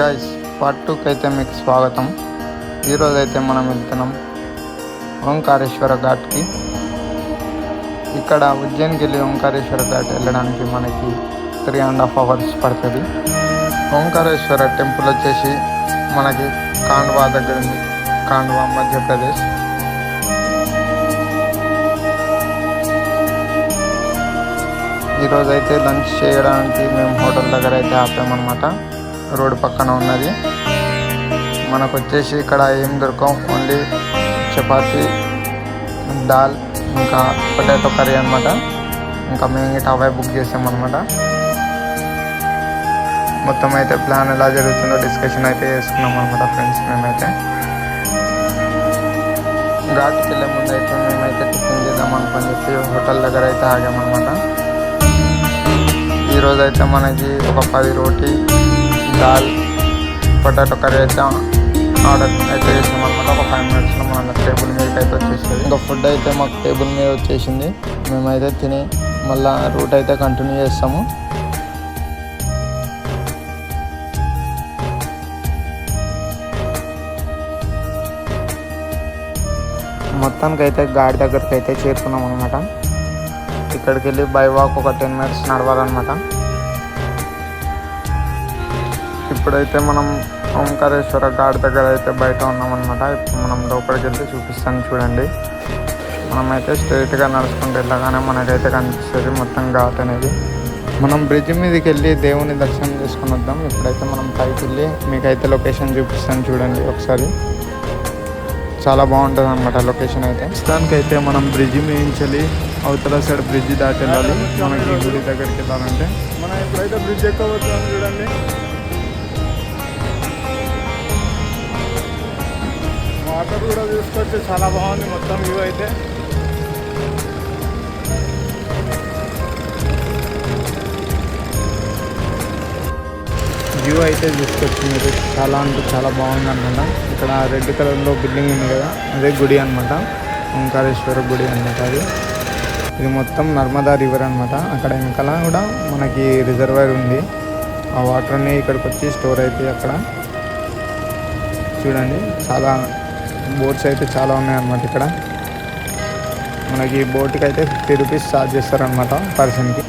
Guys part 2కి అయితే మీకు స్వాగతం. ఈరోజు అయితే మనం వెళ్తున్నాం ఓంకారేశ్వర ఘాట్కి. ఇక్కడ ఉజ్జయిన్కి వెళ్ళి ఓంకారేశ్వర ఘాట్ వెళ్ళడానికి మనకి 3.5 hours పడుతుంది. ఓంకారేశ్వర టెంపుల్ వచ్చేసి మనకి కాండ్వా దగ్గర ఉంది, కాండ్వా మధ్యప్రదేశ్. ఈరోజు అయితే లంచ్ చేయడానికి మేము హోటల్ దగ్గర అయితే ఆపామన్నమాట. రోడ్డు పక్కన ఉన్నది. మనకు వచ్చేసి ఇక్కడ ఏం దొరకవు, ఓన్లీ చపాతీ, దాల్, ఇంకా పొటాటో కర్రీ అనమాట. ఇంకా మేము గిట్ట అవే బుక్ చేసామన్నమాట. మొత్తం అయితే ప్లాన్ ఎలా జరుగుతుందో డిస్కషన్ అయితే చేసుకున్నాం అనమాట ఫ్రెండ్స్. మేమైతే ఘాట్కి వెళ్ళే ముందు అయితే మేమైతే టిఫిన్ చేద్దాం అనుకొని చెప్పి హోటల్ దగ్గర అయితే ఆగామన్నమాట. ఈరోజు అయితే మనకి ఒక 10 రోటీ, దాల్, పొటాటో కర్రీ అయితే ఆర్డర్ అయితే చేసామన్నమాట. ఒక 5 minutesలో మన టేబుల్ మీదకి అయితే వచ్చేసింది. ఇంకా ఫుడ్ అయితే మాకు టేబుల్ మీద వచ్చేసింది. మేమైతే తిని మళ్ళీ రూట్ అయితే కంటిన్యూ చేస్తాము. మొత్తానికి అయితే ఘాట్ దగ్గరికి అయితే చేరుకున్నాం అనమాట. ఇక్కడికి వెళ్ళి బై వాక్ ఒక 10 minutes నడవాలన్నమాట. ఇప్పుడైతే మనం ఓంకారేశ్వర ఘాట్ దగ్గర అయితే బయట ఉన్నామన్నమాట. ఇప్పుడు మనం లోపలికి వెళ్తే చూపిస్తాను చూడండి. మనమైతే స్ట్రైట్గా నడుచుకుంటూ వెళ్ళగానే మనకైతే కనిపిస్తుంది మొత్తం ఘాట్ అనేది. మనం బ్రిడ్జ్ మీదకి వెళ్ళి దేవుని దర్శనం చేసుకుని వద్దాం. ఇప్పుడైతే మనం పైకి వెళ్ళి మీకైతే లొకేషన్ చూపిస్తాను చూడండి ఒకసారి. చాలా బాగుంటుంది అనమాట లొకేషన్ అయితే. ప్రస్తుతానికైతే మనం బ్రిడ్జ్ మీదించాలి, అవతల సైడ్ బ్రిడ్జ్ దాటి వెళ్ళాలి మనకి గుడి దగ్గరికి వెళ్ళాలంటే. మనం ఎప్పుడైతే బ్రిడ్జ్ ఎక్కబోతున్నాం చూడండి. వాటర్ కూడా చూసుకొచ్చి చాలా బాగుంది మొత్తం వ్యూ అయితే. వ్యూ అయితే చూసుకొచ్చి మీరు చాలా అంటే చాలా బాగుంది అనమాట. ఇక్కడ రెడ్ కలర్లో బిల్డింగ్ ఉంది కదా, అదే గుడి అనమాట, ఓంకారేశ్వర గుడి అనమాట. ఇది మొత్తం నర్మదా రివర్ అనమాట. అక్కడ వెనకాల కూడా మనకి రిజర్వాయర్ ఉంది. ఆ వాటర్ని ఇక్కడికి వచ్చి స్టోర్ అయితే అక్కడ చూడండి. చాలా బోట్స్ అయితే చాలా ఉన్నాయన్నమాట. ఇక్కడ మనకి బోట్కి అయితే 50 rupees ఛార్జ్ చేస్తారనమాట పర్సన్కి.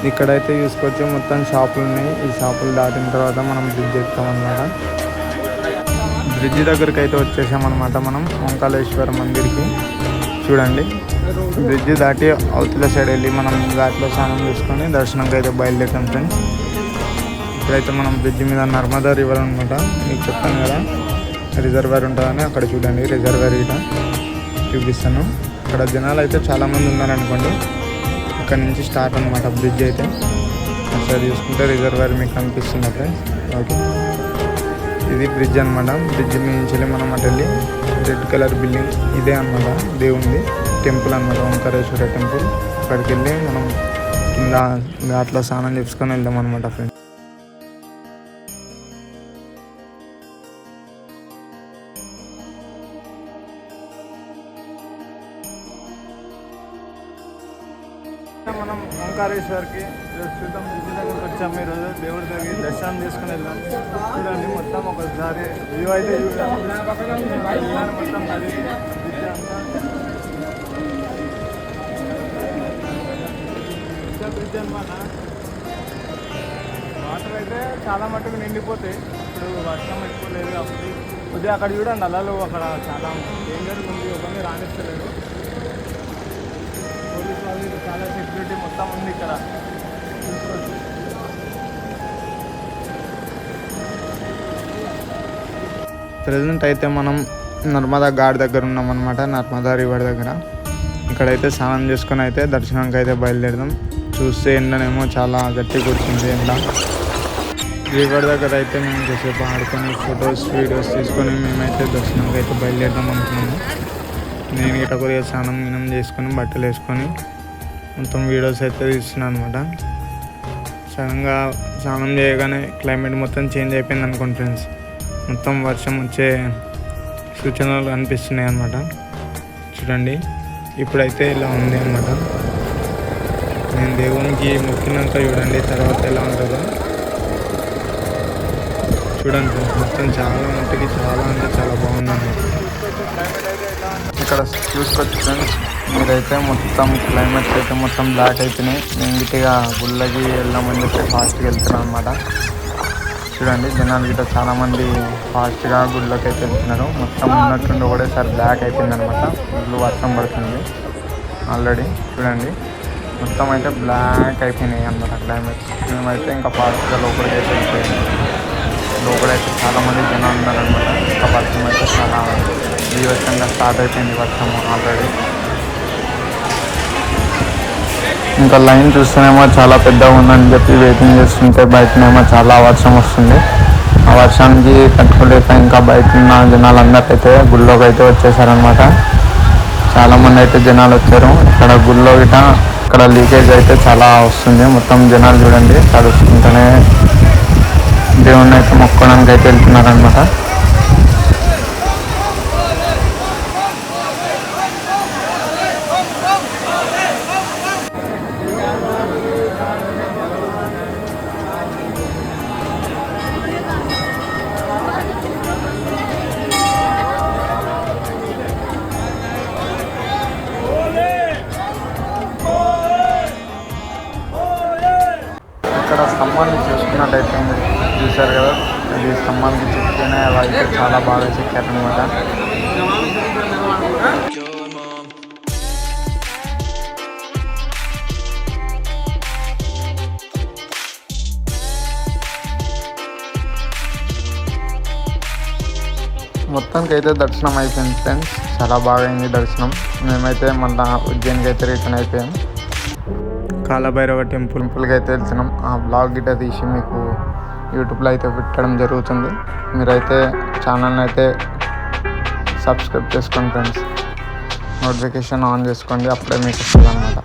ఇక్కడైతే చూసుకోవచ్చు మొత్తం షాపులు ఉన్నాయి. ఈ షాపులు దాటిన తర్వాత మనం బ్రిడ్జ్ ఎక్కుతామన్నమాట. బ్రిడ్జ్ దగ్గరికి అయితే వచ్చేసామన్నమాట మనం ఓంకారేశ్వర మందిర్కి. చూడండి, బ్రిడ్జ్ దాటి అవతల సైడ్ వెళ్ళి మనం ఘాట్లో స్నానం చేసుకొని దర్శనంకి అయితే బయలుదేరుతాం ఫ్రెండ్స్. ఇప్పుడైతే మనం బ్రిడ్జ్ మీద నర్మదా రివర్ అనమాట. మీకు చెప్తాను కదా రిజర్వాయర్ ఉంటుందని. అక్కడ చూడండి రిజర్వాయర్ ఇట చూపిస్తాను. ఇక్కడ జనాలు అయితే చాలామంది ఉన్నారనుకోండి. ఇక్కడ నుంచి స్టార్ట్ అనమాట బ్రిడ్జ్ అయితే. ఒకసారి చూసుకుంటే రిజర్వాయర్ మీకు కనిపిస్తుంది ఫ్రెండ్స్. ఓకే, ఇది బ్రిడ్జ్ అనమాట. బ్రిడ్జ్ నుంచి మనం అటు వెళ్ళి రెడ్ కలర్ బిల్డింగ్ ఇదే అనమాట దేవుంది టెంపుల్ అనమాట, ఓంకారేశ్వర టెంపుల్. అక్కడికి వెళ్ళి మనం కింద ఘాట్లో స్నానం చేసుకొని వెళ్దాం అనమాట ఫ్రెండ్స్. మనం ఓంకారేశ్వర్కి ప్రస్తుతం బ్రిడ్జ్ దగ్గరికి వచ్చాము. ఈరోజు దేవుడి దగ్గర దర్శనం చేసుకుని వెళ్దాం. చూడండి మొత్తం ఒకసారి వ్యూ అయితే చూడండి. మొత్తం నది బ్రిడ్జ్ అంతా బ్రిడ్జ్ అనమాట. వాటర్ అయితే చాలా మట్టుకు నిండిపోతాయి. ఇప్పుడు వర్షం ఎక్కువ లేదు కాబట్టి కొద్దిగా అక్కడ చూడండి అలలు అక్కడ చాలా డేంజర్గా ఉంది. ఒకరిని రాణిస్తలేదు. పోలీసు వాళ్ళు చాలా సెక్యూరిటీ మొత్తం ఉంది ఇక్కడ చూసుకోవచ్చు. ప్రజెంట్ అయితే మనం నర్మదా ఘాట్ దగ్గర ఉన్నామన్నమాట, నర్మదా రివర్ దగ్గర. ఇక్కడైతే స్నానం చేసుకొని అయితే దర్శనానికి అయితే బయలుదేరదాం. చూస్తే ఎండనేమో చాలా గట్టిగా వచ్చింది ఎండ. రివర్ దగ్గర అయితే మేము కాసేపు ఆడుకొని ఫొటోస్ వీడియోస్ తీసుకొని మేమైతే దర్శనానికి అయితే బయలుదేరదాం అనుకున్నాము. నేను ఇట్లా కొద్దిగా స్నానం చేసుకొని బట్టలు వేసుకొని మొత్తం వీడియోస్ అయితే తీస్తున్నాను అనమాట. సడన్గా స్నానం చేయగానే క్లైమేట్ మొత్తం చేంజ్ అయిపోయింది అనుకోండి ఫ్రెండ్స్. మొత్తం వర్షం వచ్చే సూచనలు అనిపిస్తున్నాయి అన్నమాట. చూడండి ఇప్పుడైతే ఇలా ఉంది అన్నమాట. నేను దేవునికి మొక్కినాక చూడండి తర్వాత ఎలా ఉంటుందో. చూడండి ఫ్రెండ్స్, మొత్తం చాలా మట్టికి చాలా అంటే చాలా బాగుందన్నమాట. ఇక్కడ చూసుకోవచ్చు ఫ్రెండ్స్, మీరైతే మొత్తం క్లైమేట్స్ అయితే మొత్తం బ్లాక్ అయిపోయినాయి. నేను గిట్టిగా గుళ్ళకి వెళ్దామని చెప్పి ఫాస్ట్గా వెళ్తున్నాను అనమాట. చూడండి జనాలు గిట్ట చాలామంది ఫాస్ట్గా గుళ్ళకి అయితే వెళ్తున్నారు. మొత్తం ఉన్నట్టుండి ఒకటేసారి బ్లాక్ అయిపోయింది అనమాట. గుళ్ళు వర్షం పడుతుంది ఆల్రెడీ. చూడండి మొత్తం అయితే బ్లాక్ అయిపోయినాయి అన్నమాట క్లైమేట్స్. మేమైతే ఇంకా ఫాస్ట్గా లోపలికి అయితే వెళ్ళిపోయాము. లోపలైతే చాలామంది జనాలు ఉన్నారనమాట. ఇంకా వర్షం అయితే చాలా బీభత్సంగా స్టార్ట్ అయిపోయింది వర్షం ఆల్రెడీ. ఇంకా లైన్ చూస్తేనేమో చాలా పెద్దగా ఉందని చెప్పి వెయిటింగ్ చేస్తుంటే బయటనేమో చాలా వర్షం వస్తుంది. ఆ వర్షానికి తట్టుకోలేక ఇంకా బయట ఉన్న జనాలందరికైతే గుళ్ళోకి అయితే వచ్చేసారనమాట. చాలామంది అయితే జనాలు వచ్చారు. ఇక్కడ గుళ్ళో గిట ఇక్కడ లీకేజ్ అయితే చాలా వస్తుంది. మొత్తం జనాలు చూడండి తడుచుకుంటూనే దేవుణ్ణి అయితే మొక్కడానికి అయితే వెళ్తున్నారనమాట. ఇక్కడ స్తంభాన్ని చూసుకున్నట్టయితే చూశారు కదా, అది స్తంభానికి చెక్కినే అలా అయితే చాలా బాగా చెక్కారనమాట. మొత్తానికి అయితే దర్శనం అయిపోయింది ఫ్రెండ్స్, చాలా బాగా అయింది దర్శనం. మేమైతే మళ్ళీ ఉజ్జయిన్కి అయితే రిటర్న్ అయిపోయాం. కాలభైరవ టెంపుల్కి అయితే వెళ్తున్నాం. ఆ బ్లాగ్ గిట్ట తీసి మీకు యూట్యూబ్లో అయితే పెట్టడం జరుగుతుంది. మీరైతే ఛానల్ని అయితే సబ్స్క్రైబ్ చేసుకోండి ఫ్రెండ్స్, నోటిఫికేషన్ ఆన్ చేసుకోండి, అప్పుడే మీకు వస్తుంది అనమాట.